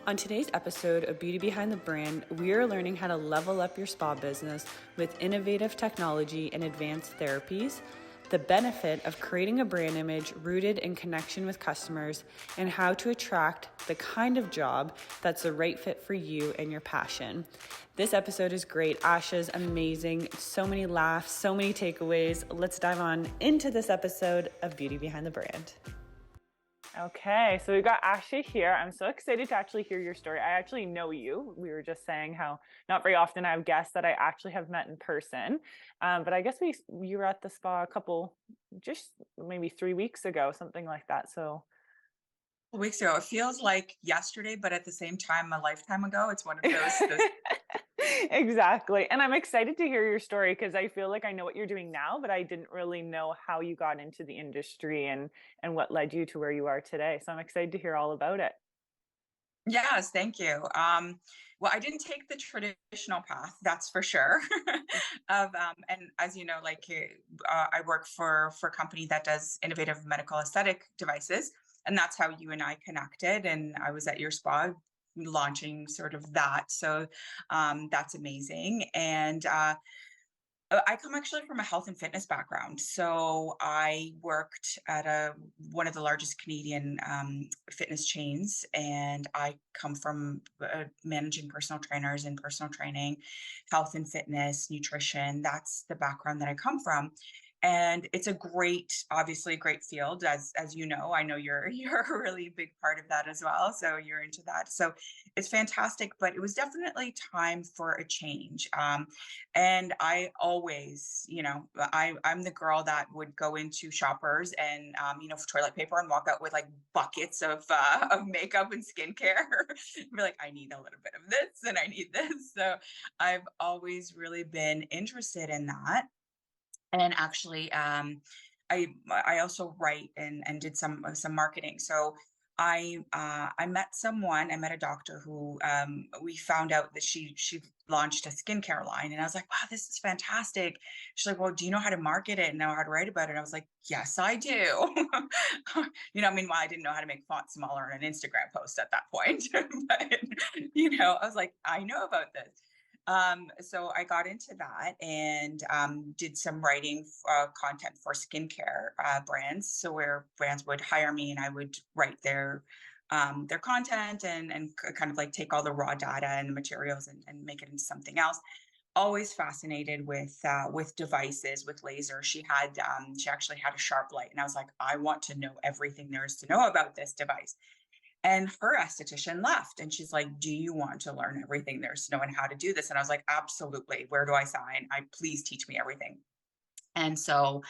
On today's episode of Beauty Behind the Brand, we are learning how to level up your spa business with innovative technology and advanced therapies, the benefit of creating a brand image rooted in connection with customers, and how to attract the kind of job that's the right fit for you and your passion. This episode is great. Asha's amazing. So many laughs, so many takeaways. Let's dive on into this episode of Beauty Behind the Brand. Okay, so we've got Ashley here. I'm so excited to actually hear your story. I actually know you. We were just saying how not very often I have guests that I actually have met in person. But I guess you were at the spa just maybe 3 weeks ago, something like that. So Weeks ago. It feels like yesterday, but at the same time, a lifetime ago. It's one of those. exactly. And I'm excited to hear your story because I feel like I know what you're doing now, but I didn't really know how you got into the industry and what led you to where you are today. So I'm excited to hear all about it. Yes, thank you. Well, I didn't take the traditional path, that's for sure. And as you know, I work for a company that does innovative medical aesthetic devices, and that's how you and I connected. And I was at your spa launching sort of that, so that's amazing. And I come actually from a health and fitness background. So I worked at one of the largest Canadian fitness chains, and I come from managing personal trainers and personal training, health and fitness, nutrition. That's the background that I come from. And it's obviously a great field, as you know. I know you're a really big part of that as well. So you're into that. So it's fantastic, but it was definitely time for a change. And I always, I'm the girl that would go into Shoppers and, for toilet paper and walk out with like buckets of makeup and skincare. Be like, I need a little bit of this and I need this. So I've always really been interested in that. And actually, I also write and did some marketing. So I met a doctor who we found out that she launched a skincare line, and I was like, wow, this is fantastic. She's like, well, do you know how to market it and know how to write about it? And I was like, yes, I do. Meanwhile, I didn't know how to make font smaller in an Instagram post at that point, but I was like, I know about this. So I got into that and did some writing content for skincare brands. So where brands would hire me and I would write their content and kind of like take all the raw data and the materials and make it into something else. Always fascinated with devices, with laser. She actually had a sharp light, and I was like, I want to know everything there is to know about this device. And her esthetician left, and she's like, do you want to learn everything there's to know and how to do this? And I was like, absolutely. Where do I sign? Please teach me everything. And so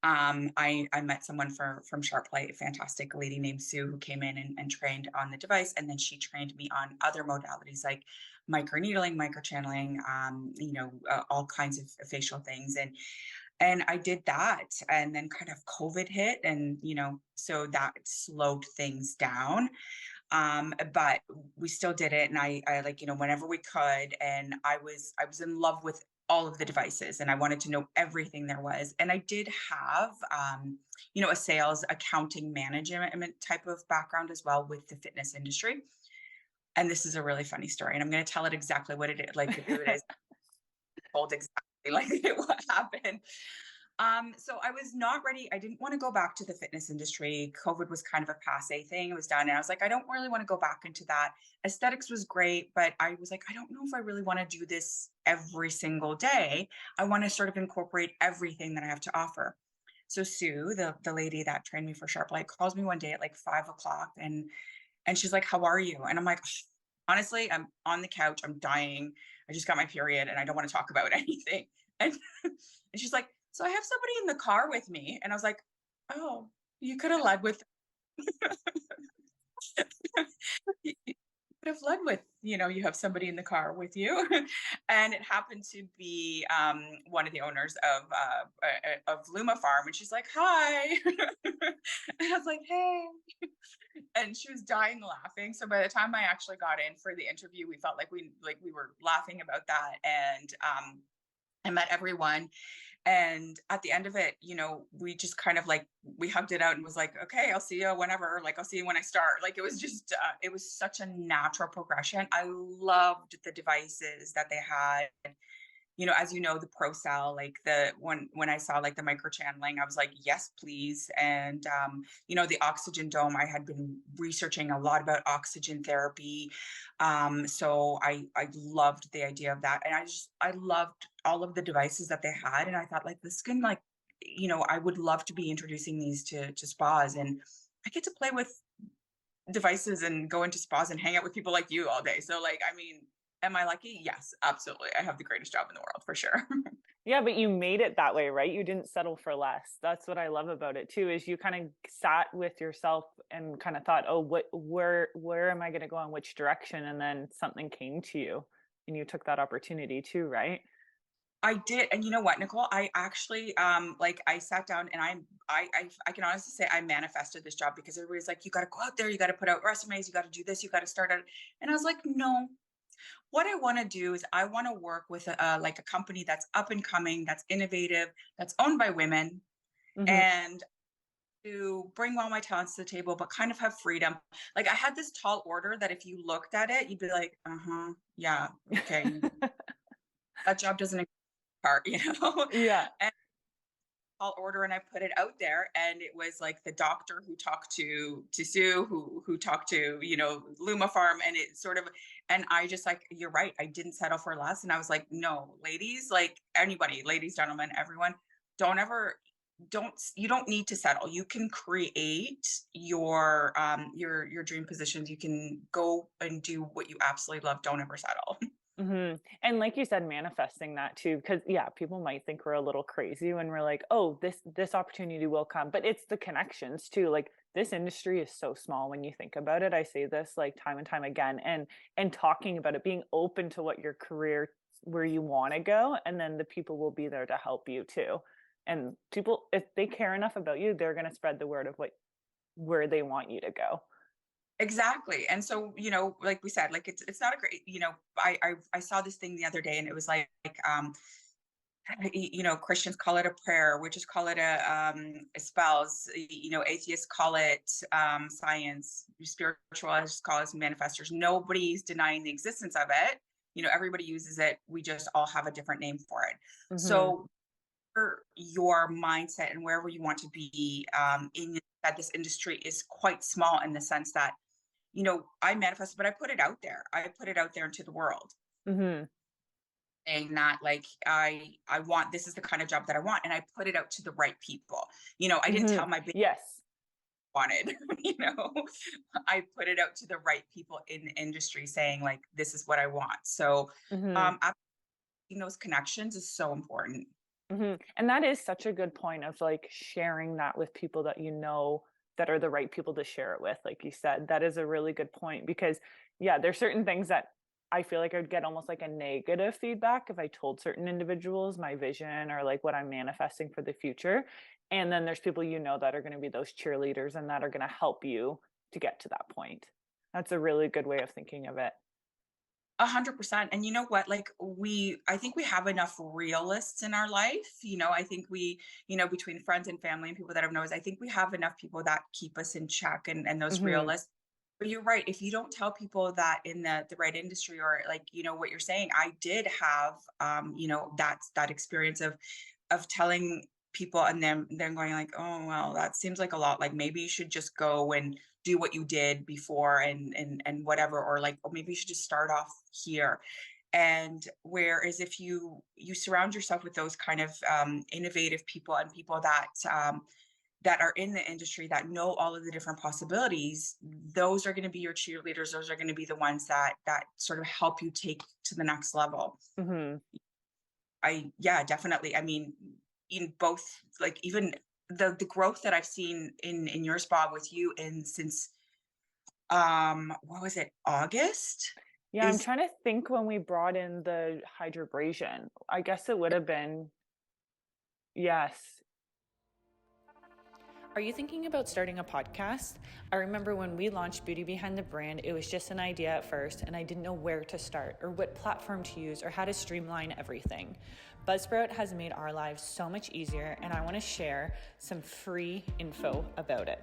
I met someone from Sharplight, a fantastic lady named Sue, who came in and trained on the device. And then she trained me on other modalities like microneedling, microchanneling, all kinds of facial things. And I did that. And then kind of COVID hit, and so that slowed things down. But we still did it. And I like, whenever we could. And I was in love with all of the devices, and I wanted to know everything there was. And I did have, a sales, accounting, management type of background as well with the fitness industry. And this is a really funny story. And I'm going to tell it exactly what it is, like who it is, told exactly like what happened. So I was not ready. I didn't want to go back to the fitness industry. COVID was kind of a passe thing. It was done. And I was like, I don't really want to go back into that. Aesthetics was great, but I was like, I don't know if I really want to do this every single day. I want to sort of incorporate everything that I have to offer. So Sue, the lady that trained me for Sharplight, calls me one day at like 5 o'clock, and she's like, how are you? And I'm like, honestly, I'm on the couch. I'm dying. I just got my period and I don't want to talk about anything. And, and she's like, so I have somebody in the car with me. And I was like, oh, you could have led with, you could have led with, you have somebody in the car with you. And it happened to be one of the owners of LumaPharm. And she's like, hi. And I was like, hey. And she was dying laughing. So by the time I actually got in for the interview, we felt like we were laughing about that. And I met everyone. And at the end of it, we just kind of like we hugged it out and was like, okay, I'll see you whenever. Like, I'll see you when I start. Like, it was just it was such a natural progression. I loved the devices that they had. As the pro cell, like when I saw like the micro channeling, I was like, yes, please. And the oxygen dome, I had been researching a lot about oxygen therapy. So I loved the idea of that. And I loved all of the devices that they had. And I thought like this can like, I would love to be introducing these to spas, and I get to play with devices and go into spas and hang out with people like you all day. So like, I mean, am I lucky? Yes, absolutely. I have the greatest job in the world for sure. Yeah, but you made it that way, right? You didn't settle for less. That's what I love about it too, is you kind of sat with yourself and kind of thought, oh, where am I going to go in which direction? And then something came to you and you took that opportunity too, right? I did, and you know what, Nicole? I actually, like, I sat down and I can honestly say I manifested this job because everybody's like, you got to go out there, you got to put out resumes, you got to do this, you got to start out. And I was like, no. What I want to do is I want to work with like a company that's up and coming, that's innovative, that's owned by women, Hmm. and to bring all my talents to the table, but kind of have freedom. Like I had this tall order that if you looked at it, you'd be like, uh-huh, yeah, okay, that job doesn't exist part, Yeah. and tall order, and I put it out there, and it was like the doctor who talked to Sue, who talked to LumaPharm, and it sort of, and I just like, you're right, I didn't settle for less, and I was like, no, ladies, like anybody, ladies, gentlemen, everyone, don't ever don't you don't need to settle. You can create your dream positions. You can go and do what you absolutely love. Don't ever settle. And like you said, manifesting that too, because yeah, people might think we're a little crazy when we're like, oh, this opportunity will come. But it's the connections too. Like this industry is so small when you think about it. I say this like time and time again, and talking about it, being open to what your career where you want to go, and then the people will be there to help you too. And people, if they care enough about you, they're going to spread the word of what where they want you to go. Exactly. And so, like we said, like it's not a great, I saw this thing the other day, and it was like Christians call it a prayer, witches call it a spells, atheists call it science, spiritualists call it manifestors. Nobody's denying the existence of it. Everybody uses it. We just all have a different name for it. Hmm. So your mindset and wherever you want to be in that this industry is quite small in the sense that I manifested, but I put it out there. I put it out there into the world, Hmm. saying that like I want, this is the kind of job that I want, and I put it out to the right people. I didn't Hmm. tell my business Yes. wanted. I put it out to the right people in the industry, saying like this is what I want. So Hmm. making those connections is so important. And that is such a good point of like sharing that with people that you know that are the right people to share it with. Like you said, that is a really good point because, yeah, there's certain things that I feel like I would get almost like a negative feedback if I told certain individuals my vision or like what I'm manifesting for the future. And then there's people you know that are going to be those cheerleaders and that are going to help you to get to that point. That's a really good way of thinking of it. 100%. And you know what? Like I think we have enough realists in our life. I think we, between friends and family and people that have known us, I think we have enough people that keep us in check, and those Hmm. realists. But you're right. If you don't tell people that in the right industry, or like, what you're saying, I did have, that experience of telling people, and then going like, oh well, that seems like a lot, like maybe you should just go and do what you did before, and whatever, or like, oh, maybe you should just start off here. And whereas if you surround yourself with those kind of innovative people, and people that are in the industry, that know all of the different possibilities, those are going to be your cheerleaders. Those are going to be the ones that sort of help you take to the next level. Hmm. Yeah, definitely. I mean, in both, like even the growth that I've seen in your spa with you, and since what was it, August, Yeah, I'm is trying to think when we brought in the hydrobrasion. I guess it would have been, yes. Are you thinking about starting a podcast? I remember when we launched Beauty Behind the Brand, it was just an idea at first, and I didn't know where to start or what platform to use or how to streamline everything. Buzzsprout has made our lives so much easier, and I want to share some free info about it.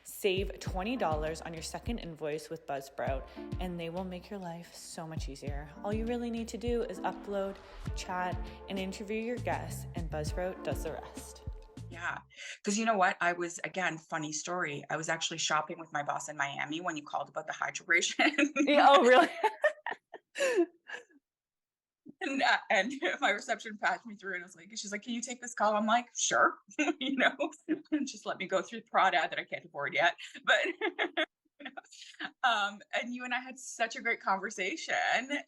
Save $20 on your second invoice with Buzzsprout, and they will make your life so much easier. All you really need to do is upload, chat, and interview your guests, and Buzzsprout does the rest. Yeah. Because you know what? I was, again, funny story. I was actually shopping with my boss in Miami when you called about the hydration. Yeah, oh, really? And my reception patched me through and I was like, she's like, can you take this call? I'm like, sure, just let me go through the product that I can't afford yet. But and you and I had such a great conversation,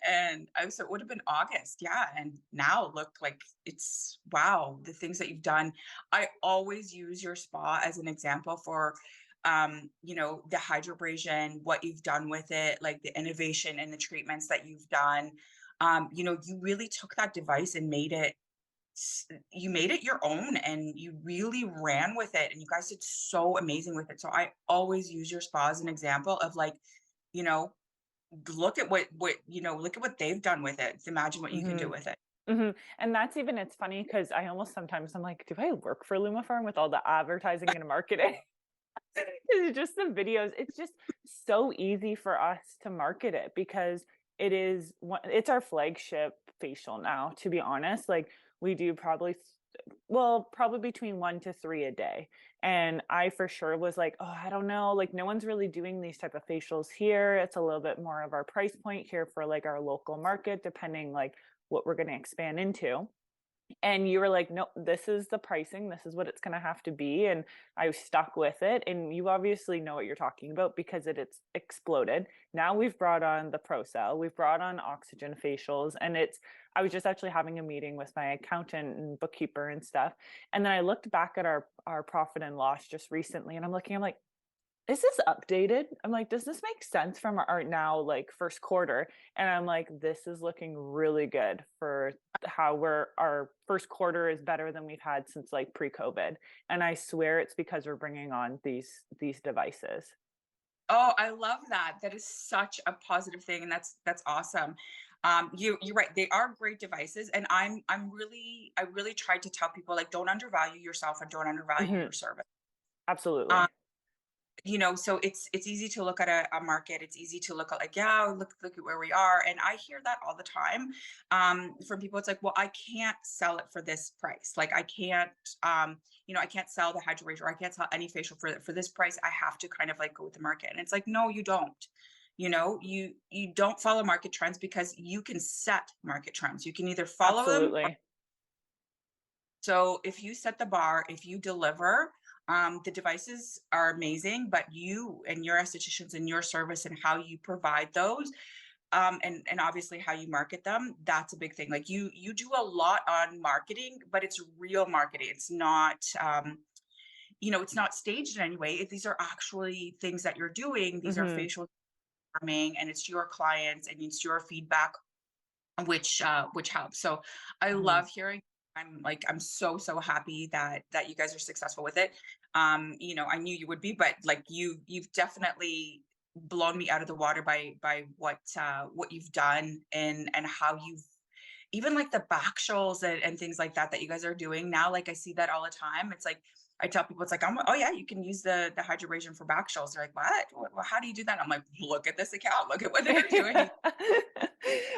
and so it would have been August, yeah. And now look, like, it's wow, the things that you've done. I always use your spa as an example for the hydrobrasion, what you've done with it, like the innovation and the treatments that you've done. You really took that device and you made it your own, and you really ran with it, and you guys did so amazing with it. So I always use your spa as an example of, like, you know look at what they've done with it. Imagine what you can do Mm-hmm. with it. And that's even, it's funny because I almost sometimes I'm like, do I work for LumaPharm with all the advertising and marketing? It's just the videos. It's just so easy for us to market it because it's our flagship facial now, to be honest. Like, we do probably between 1 to 3 a day. And I for sure was like, oh, I don't know, like no one's really doing these type of facials here. It's a little bit more of our price point here for like our local market, depending like what we're going to expand into. And you were like, no, this is the pricing, this is what it's going to have to be. And I stuck with it. And you obviously know what you're talking about because it's exploded. Now we've brought on the ProCell, we've brought on oxygen facials, and I was just actually having a meeting with my accountant and bookkeeper and stuff. And then I looked back at our profit and loss just recently, and I'm like, is this updated? I'm like, does this make sense from our now like first quarter? And I'm like, this is looking really good for how our first quarter is better than we've had since like pre-COVID. And I swear it's because we're bringing on these devices. Oh, I love that. That is such a positive thing, and that's awesome. You're right. They are great devices, and I really tried to tell people, like, don't undervalue yourself and don't undervalue Hmm. your service. Um, Absolutely. so it's easy to look at a market. It's easy to look at, like, yeah, look at where we are. And I hear that all the time from people. It's like, well, I can't sell it for this price. Like, I can't I can't sell the hydration, or I can't sell any facial for this price. I have to kind of like go with the market. And it's like, no, you don't. You don't follow market trends, because you can set market trends. You can either follow them. Absolutely. So if you set the bar, if you deliver, the devices are amazing, but you and your estheticians and your service and how you provide those, and obviously how you market them, that's a big thing. Like, you do a lot on marketing, but it's real marketing. It's not staged in any way. These are actually things that you're doing. These are Hmm. facial farming, and it's your clients and it's your feedback, which helps. So I Hmm. love hearing. I'm so happy that you guys are successful with it. I knew you would be, but like, you've definitely blown me out of the water by what you've done, and how you've, even like the back shows and things like that you guys are doing now. Like, I see that all the time. It's like, I tell people, it's like, oh yeah, you can use the hydrobrasion for back shows. They're like, what? Well, how do you do that? I'm like, look at this account, look at what they're doing.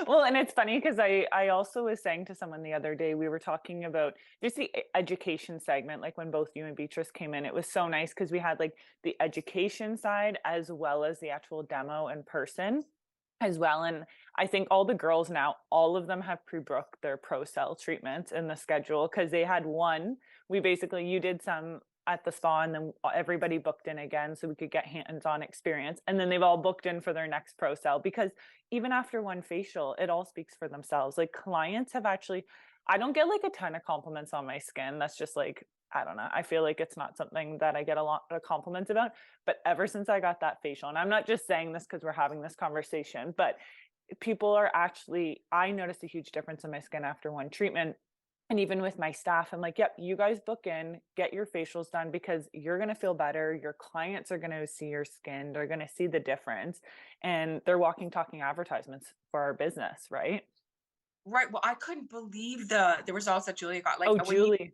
Well, and it's funny because I also was saying to someone the other day, we were talking about just the education segment, like when both you and Beatrice came in, it was so nice because we had like the education side as well as the actual demo in person as well. And I think all the girls now, all of them have pre-booked their pro cell treatments in the schedule because they had one. You did some at the spa, and then everybody booked in again so we could get hands-on experience. And then they've all booked in for their next pro cell because even after one facial, it all speaks for themselves. Like, clients have actually, I don't get like a ton of compliments on my skin. That's just like, I don't know. I feel like it's not something that I get a lot of compliments about. But ever since I got that facial, and I'm not just saying this because we're having this conversation, but people are actually, I noticed a huge difference in my skin after one treatment. And even with my staff, I'm like, yep, you guys book in, get your facials done because you're going to feel better. Your clients are going to see your skin. They're going to see the difference. And they're walking, talking advertisements for our business, right? Right. Well, I couldn't believe the results that Julia got. Like Oh, when you Julie.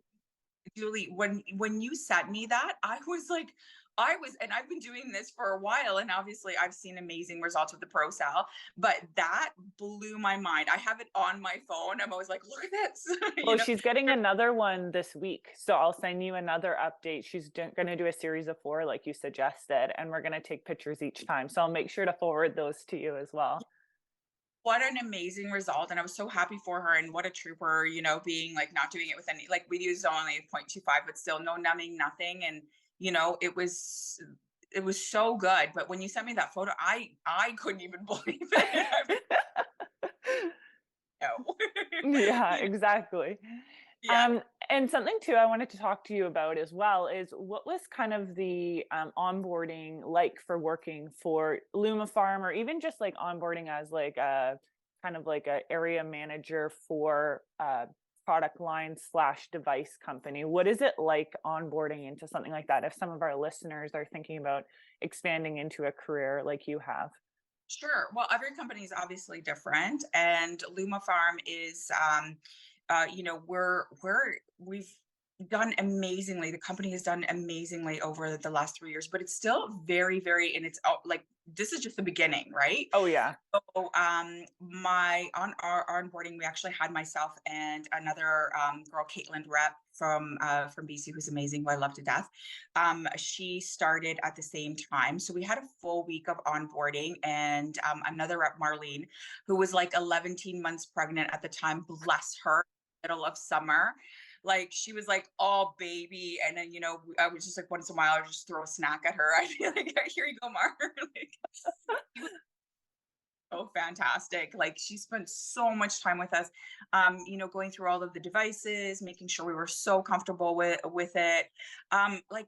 Julie, when you sent me that, I was like, and I've been doing this for a while, and obviously I've seen amazing results with the Pro Cell, but that blew my mind. I have it on my phone. I'm always like, look at this, Well, she's getting another one this week. So I'll send you another update. She's going to do a series of 4, like you suggested, and we're going to take pictures each time. So I'll make sure to forward those to you as well. What an amazing result. And I was so happy for her, and what a trooper, being like not doing it with any, like we used only 0.25, but still no numbing, nothing. And, it was so good. But when you sent me that photo, I couldn't even believe it. I was like, no. Yeah, you know, exactly. yeah. And something too I wanted to talk to you about as well is what was kind of the onboarding like for working for LumaPharm, or even just like onboarding as like a kind of like a area manager for a product line slash device company. What is it like onboarding into something like that if some of our listeners are thinking about expanding into a career like you have? Sure. Well, every company is obviously different, and LumaPharm is, we've done amazingly. The company has done amazingly over the last 3 years, but it's still very, very, and it's like this is just the beginning, right? Oh yeah. So, my on our onboarding, we actually had myself and another girl, Caitlin Rep from BC, who's amazing, who I love to death. She started at the same time, so we had a full week of onboarding, and another rep, Marlene, who was like 11 months pregnant at the time. Bless her, middle of summer. Like she was like all baby, and then I was just like once in a while I would just throw a snack at her. I'd be like, "Here you go, Mar." Like, she was so fantastic. Like she spent so much time with us, going through all of the devices, making sure we were so comfortable with it. Like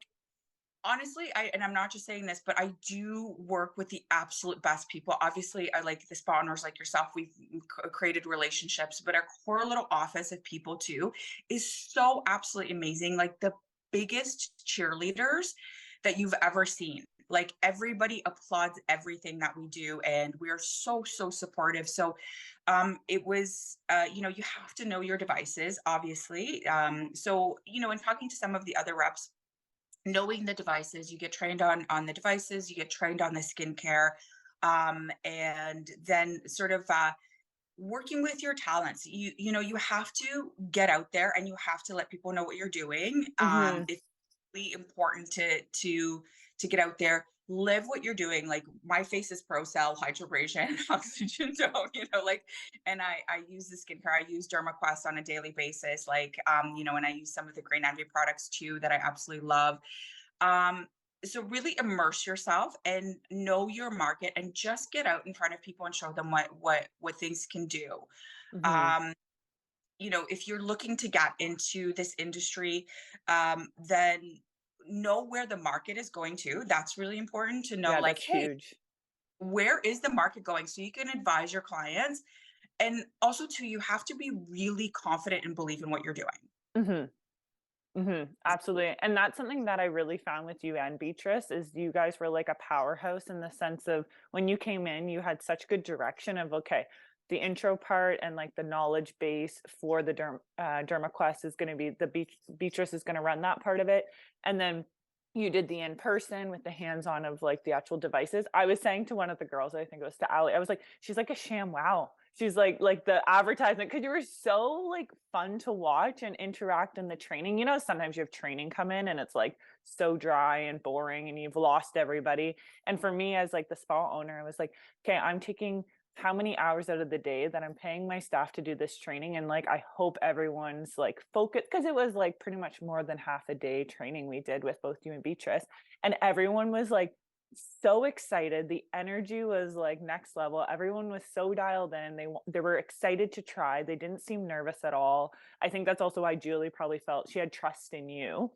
honestly, I'm not just saying this, but I do work with the absolute best people. Obviously, I like the spa owners like yourself. We've created relationships, but our core little office of people too is so absolutely amazing. Like the biggest cheerleaders that you've ever seen. Like everybody applauds everything that we do, and we are so so supportive. So, it was, you have to know your devices, obviously. So, in talking to some of the other reps, knowing the devices, you get trained on the devices, you get trained on the skincare, and then sort of working with your talents. You have to get out there and you have to let people know what you're doing. Hmm. It's really important to get out there, live what you're doing. Like my face is Pro Cell, hydrobrasion, oxygen tone, like, and I use the skincare. I use DermaQuest on a daily basis, like, and I use some of the Green Envy products too that I absolutely love. um so really immerse yourself and know your market, and just get out in front of people and show them what things can do. Hmm. um if you're looking to get into this industry, then know where the market is going to. That's really important to know, Yeah, like, that's hey, huge. where is the market going, so you can advise your clients. And also too, you have to be really confident and believe in what you're doing. Hmm. Absolutely. And that's something that I really found with you and Beatrice is you guys were like a powerhouse in the sense of when you came in, you had such good direction of, okay, the intro part and like the knowledge base for the DermaQuest is going to be Beatrice is going to run that part of it. And then you did the in-person with the hands-on of like the actual devices. I was saying to one of the girls, I think it was to Ali, I was like, she's like a sham wow. She's like the advertisement, because you were so like fun to watch and interact in the training. Sometimes you have training come in and it's like so dry and boring and you've lost everybody. And for me as like the spa owner, I was like, okay, I'm taking how many hours out of the day that I'm paying my staff to do this training, and like I hope everyone's like focused, because it was like pretty much more than half a day training we did with both you and Beatrice, and everyone was like so excited. The energy was like next level. Everyone was so dialed in. They were excited to try. They didn't seem nervous at all. I think that's also why Julie probably felt she had trust in you,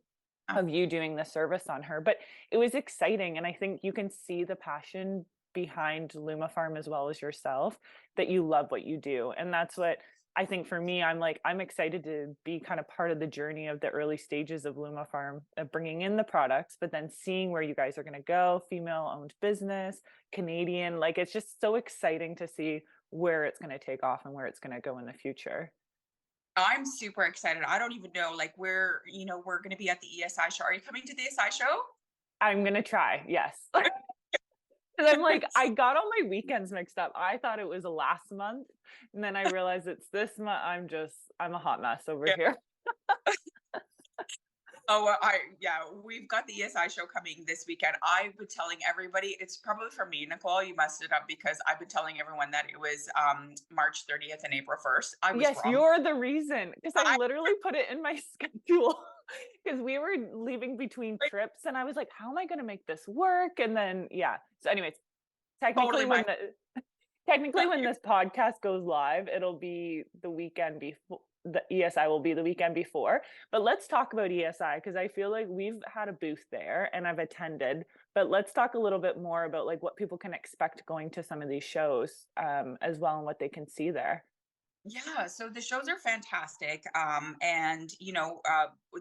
of you doing the service on her. But it was exciting, and I think you can see the passion behind LumaPharm as well as yourself, that you love what you do. And that's what I think for me, I'm excited to be kind of part of the journey of the early stages of LumaPharm, of bringing in the products, but then seeing where you guys are going to go, female-owned business, Canadian, like it's just so exciting to see where it's going to take off and where it's going to go in the future. I'm super excited. I don't even know, like, we're going to be at the ESI show. Are you coming to the ESI show? I'm going to try, yes. 'Cause I'm like, I got all my weekends mixed up. I thought it was last month, and then I realized it's this month. I'm a hot mess over Yeah. here. Oh, well, yeah, we've got the ESI show coming this weekend. I've been telling everybody, it's probably for me, Nicole. You messed it up because I've been telling everyone that it was March 30th and April 1st. I was Yes, wrong. you're the reason, because I I literally put it in my schedule because we were leaving between trips, and I was like, "How am I gonna make this work?" And then, yeah. So anyways, technically totally my when the technically when this podcast goes live, it'll be the weekend before. The ESI will be the weekend before. But let's talk about ESI because I feel like we've had a booth there and I've attended. But let's talk a little bit more about like what people can expect going to some of these shows, as well, and what they can see there. Yeah, so the shows are fantastic. And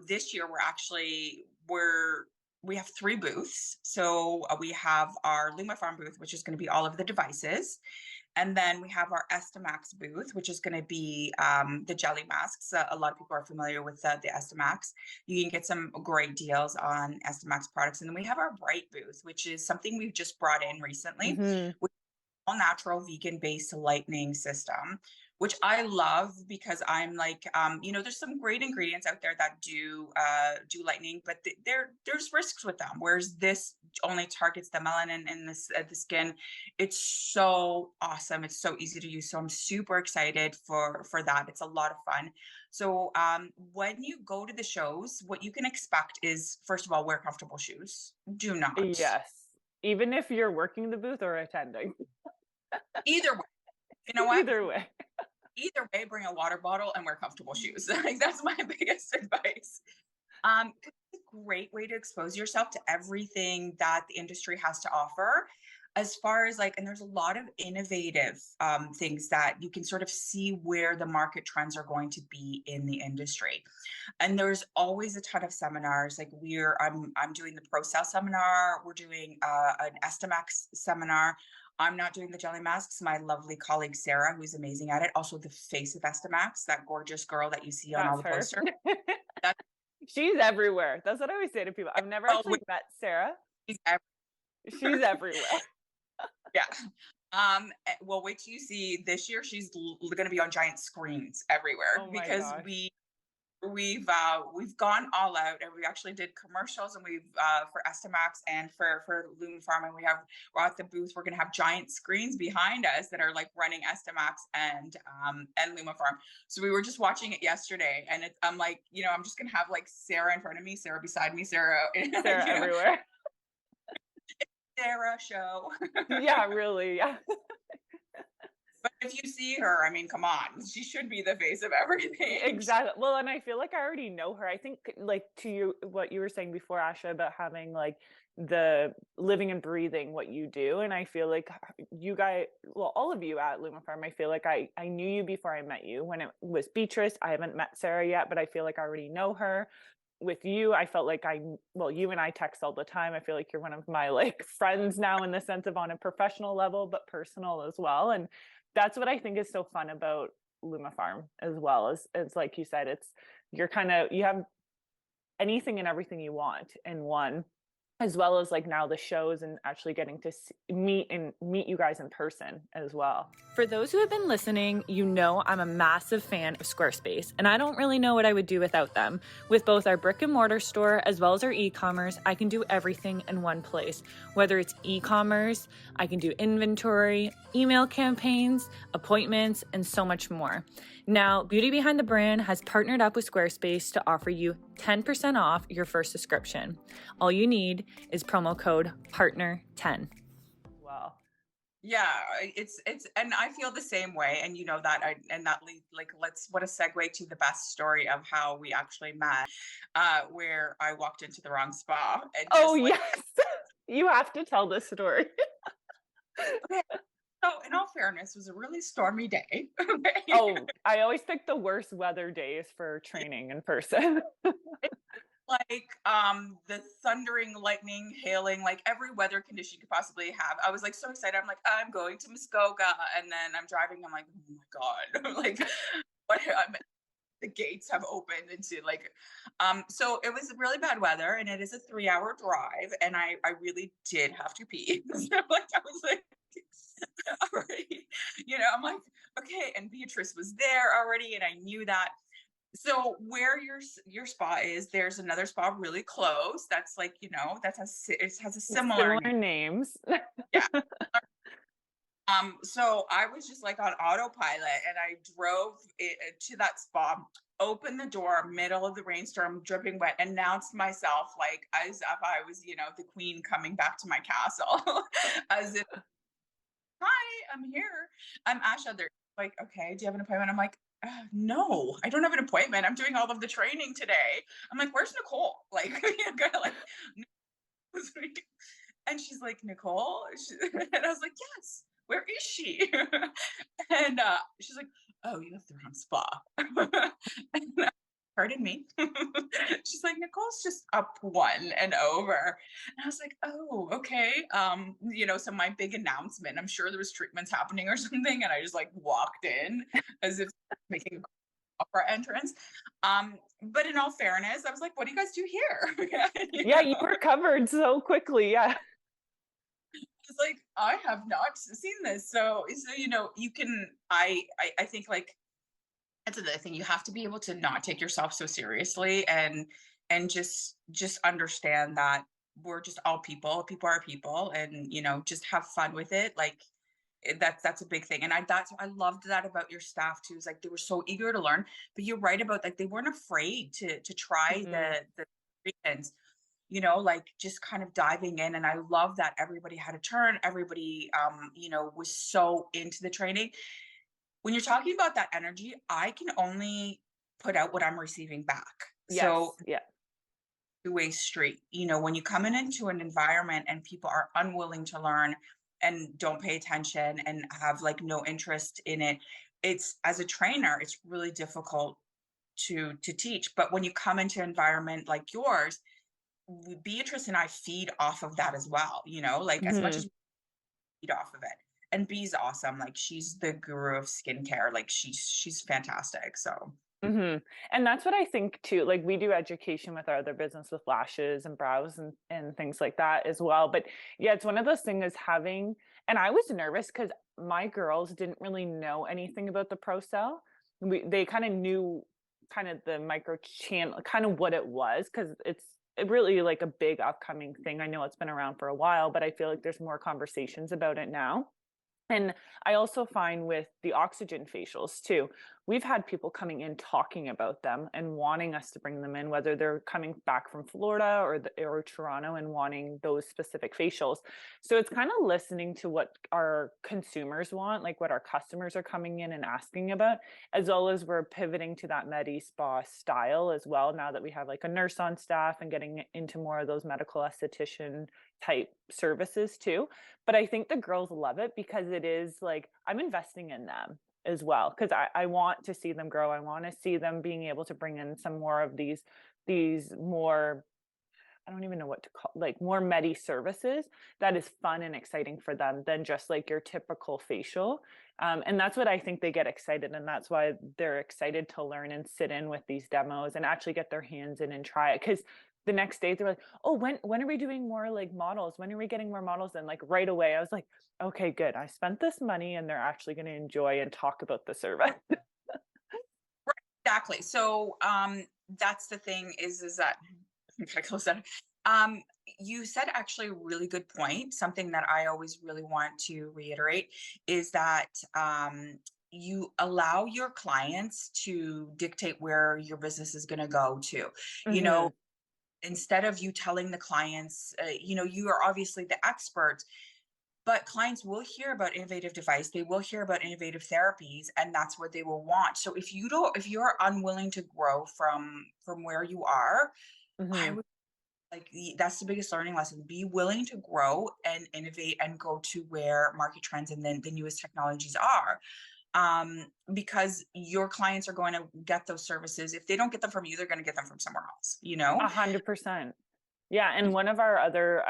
this year we have three booths. So we have our LumaPharm booth, which is going to be all of the devices. And then we have our Estamax booth, which is going to be the jelly masks. A lot of people are familiar with the Estamax. You can get some great deals on Estamax products. And then we have our Bright booth, which is something we've just brought in recently, Mhm. all natural vegan based lightning system, which I love because I'm like, there's some great ingredients out there that do lightning, but there's risks with them, whereas this only targets the melanin in the skin. It's so awesome, it's so easy to use, so I'm super excited for that. It's a lot of fun. So when you go to the shows, what you can expect is, first of all, wear comfortable shoes. Do not. Yes. Even if you're working the booth or attending. Either way, you know what, Either way. either way, bring a water bottle and wear comfortable shoes. Like that's my biggest advice. 'Cause it's a great way to expose yourself to everything that the industry has to offer. As far as like, and there's a lot of innovative things that you can sort of see where the market trends are going to be in the industry. And there's always a ton of seminars. Like I'm doing the Pro Cell seminar. We're doing an Estamax seminar. I'm not doing the jelly masks. My lovely colleague Sarah, who's amazing at it, also the face of Estamax, that gorgeous girl that you see on all That's the her. posters. That's She's everywhere. That's what I always say to people. I've never oh, actually met Sarah. she's She's everywhere. yeah. Well, wait till you see this year. She's going to be on giant screens everywhere Oh my because gosh. we've gone all out, and we actually did commercials, and we've for Estamax and for LumaPharm, and we're at the booth. We're going to have giant screens behind us that are like running Estamax and LumaPharm. So we were just watching it yesterday, and I'm like, I'm just going to have like Sarah in front of me, Sarah beside me, Sarah, Sarah everywhere. Sarah show. Yeah, really. Yeah. But if you see her, I mean, come on, she should be the face of everything. Exactly. Well, and I feel like I already know her. I think like to you what you were saying before, Asha, about having like the living and breathing what you do. And I feel like you guys, well, all of you at LumaPharm, I feel like I knew you before I met you when it was Beatrice. I haven't met Sarah yet, but I feel like I already know her. With you, I felt like you and I text all the time. I feel like you're one of my like friends now in the sense of on a professional level, but personal as well. And that's what I think is so fun about LumaPharm as well, as like you said, you have anything and everything you want in one, as well as like now the shows and actually getting to meet you guys in person as well. For those who have been listening, you know I'm a massive fan of Squarespace, and I don't really know what I would do without them. With both our brick and mortar store as well as our e-commerce, I can do everything in one place. Whether it's e-commerce, I can do inventory, email campaigns, appointments, and so much more. Now, Beauty Behind the Brand has partnered up with Squarespace to offer you 10% off your first subscription. All you need is promo code PARTNER10. Wow. Yeah, it's and I feel the same way, and you know that what a segue to the best story of how we actually met, where I walked into the wrong spa and Oh, just like, yes. You have to tell this story. okay. So in all fairness, it was a really stormy day. Oh, I always pick the worst weather days for training in person. Like the thundering, lightning, hailing, like every weather condition you could possibly have. I was like so excited. I'm like, I'm going to Muskoka, and then I'm driving. I'm like, oh my god, I'm like what? The gates have opened into like, so it was really bad weather, and it is a 3 hour drive, and I really did have to pee. So like I was like, all right, I'm like, okay, and Beatrice was there already, and I knew that. So where your spa is, there's another spa really close. That's like, it has a similar name. Similar names. Yeah. So I was just like on autopilot, and I drove to that spa, opened the door, middle of the rainstorm, dripping wet, announced myself like as if I was, the queen coming back to my castle. As if, hi, I'm here. I'm Asha. They're like, okay, do you have an appointment? I'm like, no, I don't have an appointment. I'm doing all of the training today. I'm like, where's Nicole? Like, like, and she's like, Nicole? And I was like, yes, where is she? And she's like, oh, you have the wrong spa. And, pardon me. She's like, Nicole's just up one and over. And I was like, oh, okay. So my big announcement, I'm sure there was treatments happening or something. And I just like walked in as if making opera entrance. But in all fairness, I was like, what do you guys do here? Yeah, you recovered so quickly. Yeah. It's like, I have not seen this. So you can, I think like, that's another thing. You have to be able to not take yourself so seriously, and just understand that we're just all people. People are people, and just have fun with it. Like that's a big thing. And I loved that about your staff too. Is like they were so eager to learn. But you're right about like they weren't afraid to try Mhm. the treatments. Like just kind of diving in. And I love that everybody had a turn. Everybody, was so into the training. When you're talking about that energy, I can only put out what I'm receiving back. So Yes. Yeah. two-way street. When you come into an environment and people are unwilling to learn and don't pay attention and have like no interest in it, it's as a trainer, it's really difficult to teach. But when you come into an environment like yours, Beatrice and I feed off of that as well, like as much Mhm. as we feed off of it. And B's awesome. Like she's the guru of skincare. Like she's fantastic. So Mhm. And that's what I think too. Like we do education with our other business with lashes and brows and things like that as well. But yeah, it's one of those things having, and I was nervous because my girls didn't really know anything about the Pro Cell. They kind of knew kind of the micro channel, kind of what it was, because it's really like a big upcoming thing. I know it's been around for a while, but I feel like there's more conversations about it now. And I also find with the oxygen facials too, we've had people coming in talking about them and wanting us to bring them in, whether they're coming back from Florida or Toronto and wanting those specific facials. So it's kind of listening to what our consumers want, like what our customers are coming in and asking about, as well as we're pivoting to that Medi Spa style as well. Now that we have like a nurse on staff and getting into more of those medical esthetician type services too. But I think the girls love it because it is like I'm investing in them as well because I want to see them grow. I want to see them being able to bring in some more of these more, I don't even know what to call, like more medi services that is fun and exciting for them than just like your typical facial. And that's what I think they get excited. And that's why they're excited to learn and sit in with these demos and actually get their hands in and try it. Because the next day they're like, oh, when are we doing more like models? When are we getting more models? And like right away, I was like, okay, good. I spent this money and they're actually going to enjoy and talk about the service. exactly. So that's the thing is that I close that. Um, you said actually a really good point. Something that I always really want to reiterate is that you allow your clients to dictate where your business is going to go to. You know, Hmm. instead of you telling the clients, you are obviously the expert, but clients will hear about innovative device, they will hear about innovative therapies, and that's what they will want. So if you're unwilling to grow from where you are, I Hmm. would like that's the biggest learning lesson. Be willing to grow and innovate and go to where market trends and then the newest technologies are. Because your clients are going to get those services. If they don't get them from you, they're going to get them from somewhere else, you know? 100%. Yeah. And one of our other,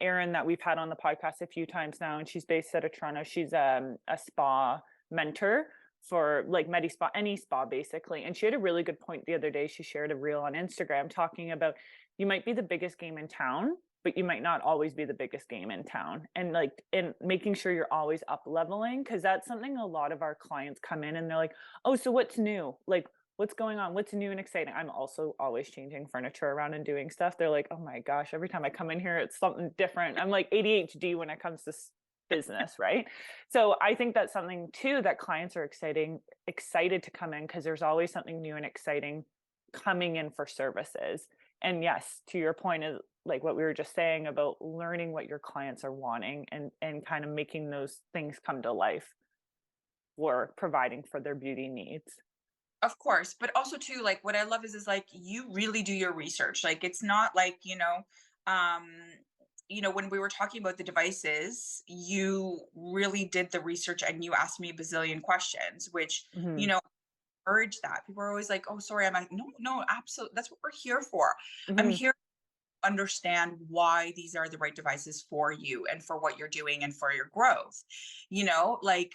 Erin, that we've had on the podcast a few times now, and she's based out of Toronto. She's a spa mentor for like Medi Spa, any spa basically. And she had a really good point the other day. She shared a reel on Instagram talking about you might be the biggest game in town, but you might not always be the biggest game in town. And like, and making sure you're always up leveling, because that's something a lot of our clients come in and they're like, oh, so what's new? Like, what's going on? What's new and exciting? I'm also always changing furniture around and doing stuff. They're like, oh my gosh, every time I come in here, it's something different. I'm like ADHD when it comes to business, right? So I think that's something too that clients are excited to come in because there's always something new and exciting coming in for services. And yes, to your point is like what we were just saying about learning what your clients are wanting and kind of making those things come to life or providing for their beauty needs. Of course, but also too, like what I love is like you really do your research. Like it's not like, um, when we were talking about the devices, you really did the research and you asked me a bazillion questions, which, Mm-hmm. urge that. People are always like, oh, sorry. I'm like, no, no, absolutely. That's what we're here for. I'm Mm-hmm. here to understand why these are the right devices for you and for what you're doing and for your growth, like,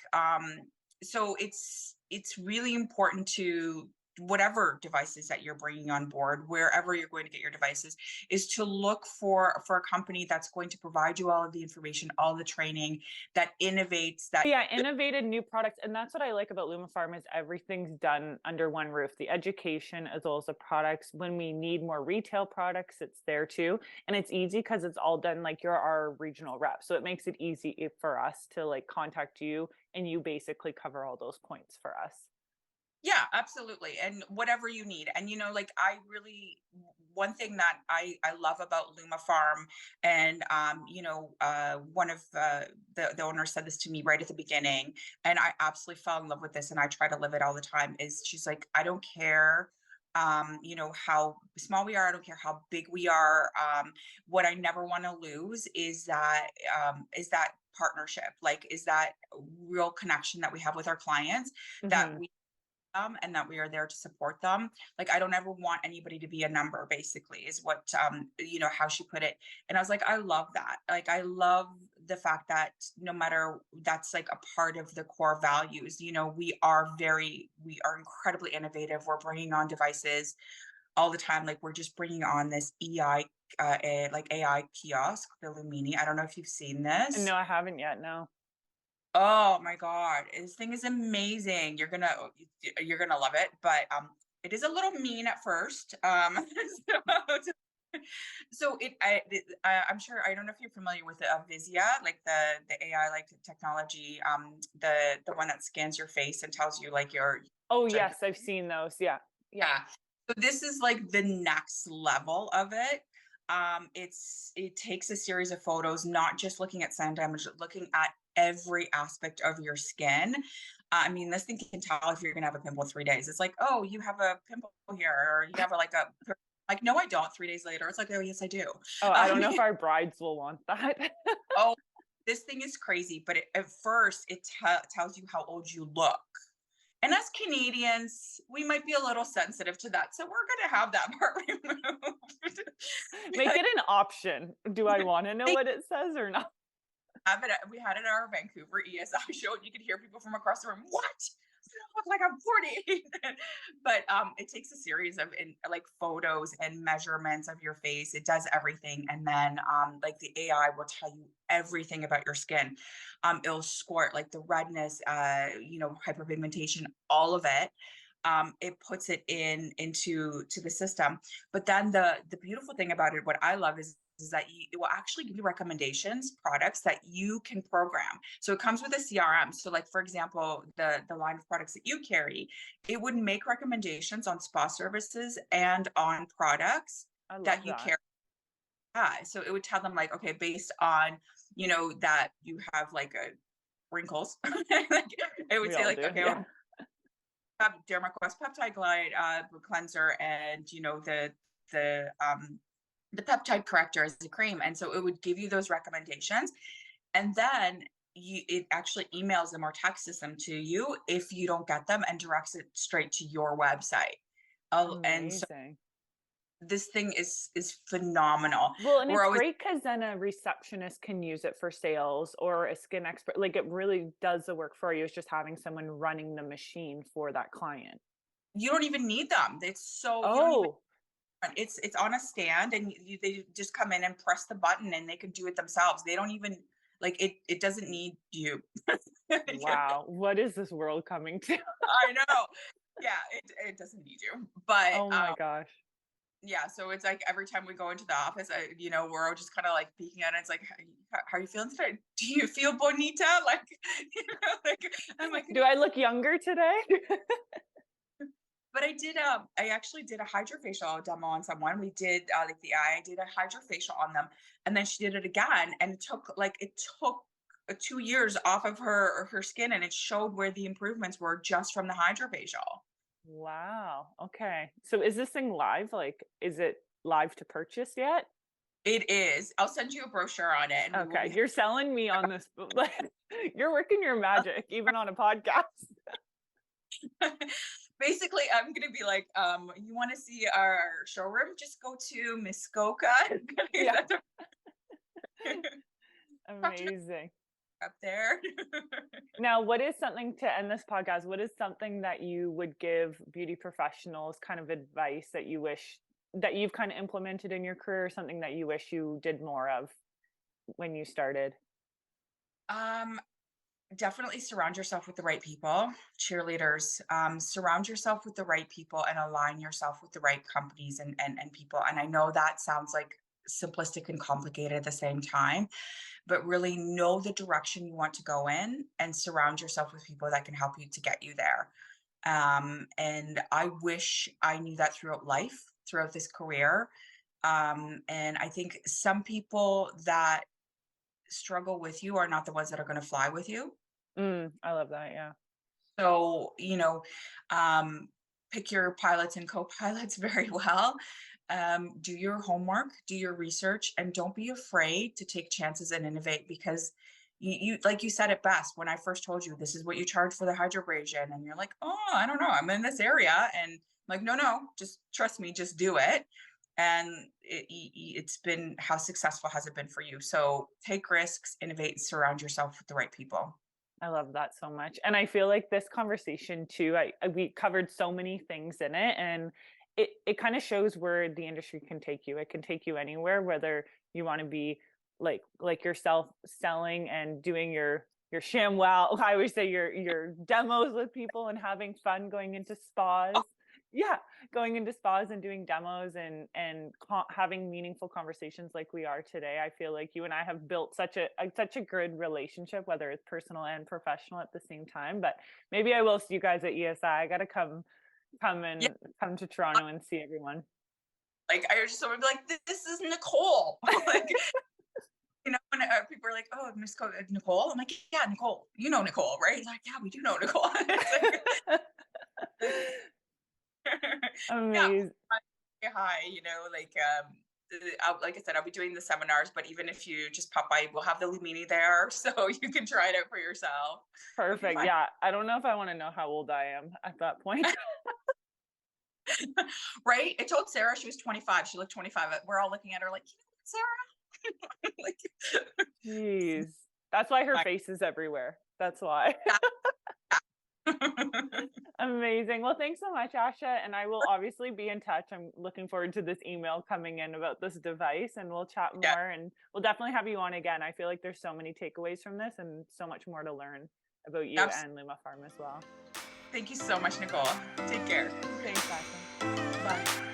so it's really important to whatever devices that you're bringing on board, wherever you're going to get your devices, is to look for a company that's going to provide you all of the information, all the training that innovates that. Yeah, innovative new products. And that's what I like about LumaPharm is everything's done under one roof. The education as well as the products. When we need more retail products, it's there too. And it's easy because it's all done like you're our regional rep. So it makes it easy for us to like contact you and you basically cover all those points for us. Yeah, absolutely. And whatever you need. And like I really one thing that I love about Luma Farm and one of the owners said this to me right at the beginning and I absolutely fell in love with this and I try to live it all the time is she's like, I don't care how small we are, I don't care how big we are. What I never want to lose is that partnership, like is that real connection that we have with our clients that Mm-hmm. we and that we are there to support them. Like I don't ever want anybody to be a number, basically, is what how she put it. And I was like, I love that. Like I love the fact that no matter that's like a part of the core values, we are incredibly innovative. We're bringing on devices all the time. Like we're just bringing on this like AI kiosk, the Lumini. I don't know if you've seen this. No, I haven't yet. No. Oh my God, this thing is amazing. You're gonna love it, but it is a little mean at first. So, I'm sure I don't know if you're familiar with Vizia, like the AI like technology, the one that scans your face and tells you like your Oh, like yes, I've seen those. Yeah. Yeah. yeah. So this is like the next level of it. It takes a series of photos, not just looking at sun damage, looking at every aspect of your skin. I mean, this thing can tell if you're gonna have a pimple in 3 days. It's like, oh, you have a pimple here, or you have like, no, I don't. 3 days later, it's like, oh, yes, I do. Oh, I don't Um, know if our brides will want that. oh, this thing is crazy, but at first, it tells you how old you look. And as Canadians, we might be a little sensitive to that. So we're going to have that part removed. Make it an option. Do I want to know what it says or not? We had it at our Vancouver ESI show, and you could hear people from across the room. What? I don't look like I'm 48. But it takes a series of like photos and measurements of your face. It does everything, and then like the AI will tell you everything about your skin. It'll squirt like the redness, hyperpigmentation, all of it. It puts it into the system. But then the beautiful thing about it, what I love is that it will actually give you recommendations, products that you can program. So it comes with a CRM. So like, for example, the line of products that you carry, it would make recommendations on spa services and on products I love that you that. carry. Yeah. So it would tell them like, okay, based on, that you have like a wrinkles, like, it would We say all like, do. okay, Yeah. have Dermaquest peptide glide cleanser and the the peptide corrector as a cream. And so it would give you those recommendations. And then it actually emails them or texts them to you if you don't get them and directs it straight to your website. And so Amazing. this thing is phenomenal. Well, and We're it's always great because then a receptionist can use it for sales or a skin expert. Like it really does the work for you. It's just having someone running the machine for that client. you don't even need them. It's so you don't even Oh, it's on a stand and they just come in and press the button and they can do it themselves. They don't even like it doesn't need you. wow. What is this world coming to? I know. Yeah, it doesn't need you. But Oh my gosh. yeah, so it's like every time we go into the office, we're all just kind of like peeking at it. It's like, how are you feeling today? Do you feel bonita? Like, like I'm like, Do I look younger today? but I actually did a hydrofacial demo on someone. We did like the eye, I did a hydrofacial on them, and then she did it again, and it took 2 years off of her skin, and it showed where the improvements were just from the hydrofacial. Wow. Okay. So is this thing live? Like, is it live to purchase yet? It is. I'll send you a brochure on it, and we will Okay. be. You're selling me on this. Like, you're working your magic, even on a podcast. Basically, I'm gonna be like, you want to see our showroom? Just go to Muskoka. Yeah. That's Amazing. up there. Now, what is something to end this podcast? What is something that you would give beauty professionals kind of advice that you wish that you've kind of implemented in your career, or something that you wish you did more of when you started? um, Definitely surround yourself with the right people, cheerleaders. Surround yourself with the right people and align yourself with the right companies and people. And I know that sounds like simplistic and complicated at the same time, but really know the direction you want to go in and surround yourself with people that can help you to get you there. And I wish I knew that throughout life, throughout this career. And I think some people that struggle with you are not the ones that are going to fly with you. I love that. Yeah. So, um, pick your pilots and co-pilots very well. Do your homework, do your research, and don't be afraid to take chances and innovate because like you said it best when I first told you this is what you charge for the hydrobrasion, and you're like, oh, I don't know, I'm in this area, and I'm like, no, just trust me, just do it. And it's been how successful has it been for you? So take risks, innovate, and surround yourself with the right people. I love that so much. And I feel like this conversation too, we covered so many things in it, and it kind of shows where the industry can take you. It can take you anywhere, whether you want to be like yourself selling and doing your ShamWow. I always say your demos with people and having fun going into spas. Yeah, going into spas and doing demos and having meaningful conversations like we are today. I feel like you and I have built such a good relationship, whether it's personal and professional at the same time. But maybe I will see you guys at ESI. I gotta Yeah, come to Toronto and see everyone. like I just want to be like, this is Nicole. Like, when people are like, oh, Nicole. I'm like, yeah, Nicole. You know Nicole, right? Like, yeah, we do know Nicole. Like, yeah, Amazing. hi. Like I said, I'll be doing the seminars, but even if you just pop by, we'll have the Lumini there, so you can try it out for yourself. It'll be Perfect. fun. Yeah. I don't know if I want to know how old I am at that point. Right? I told Sarah she was 25. She looked 25. We're all looking at her like, Sarah. Like, Jeez. That's why her face is everywhere. That's why. Amazing. Well, thanks so much, Asha. And I will obviously be in touch. I'm looking forward to this email coming in about this device, and we'll chat Yeah. more. And we'll definitely have you on again. I feel like there's so many takeaways from this and so much more to learn about you and LumaPharm as well. Thank you so much, Nicole. Take care. Thanks, Asha. Bye.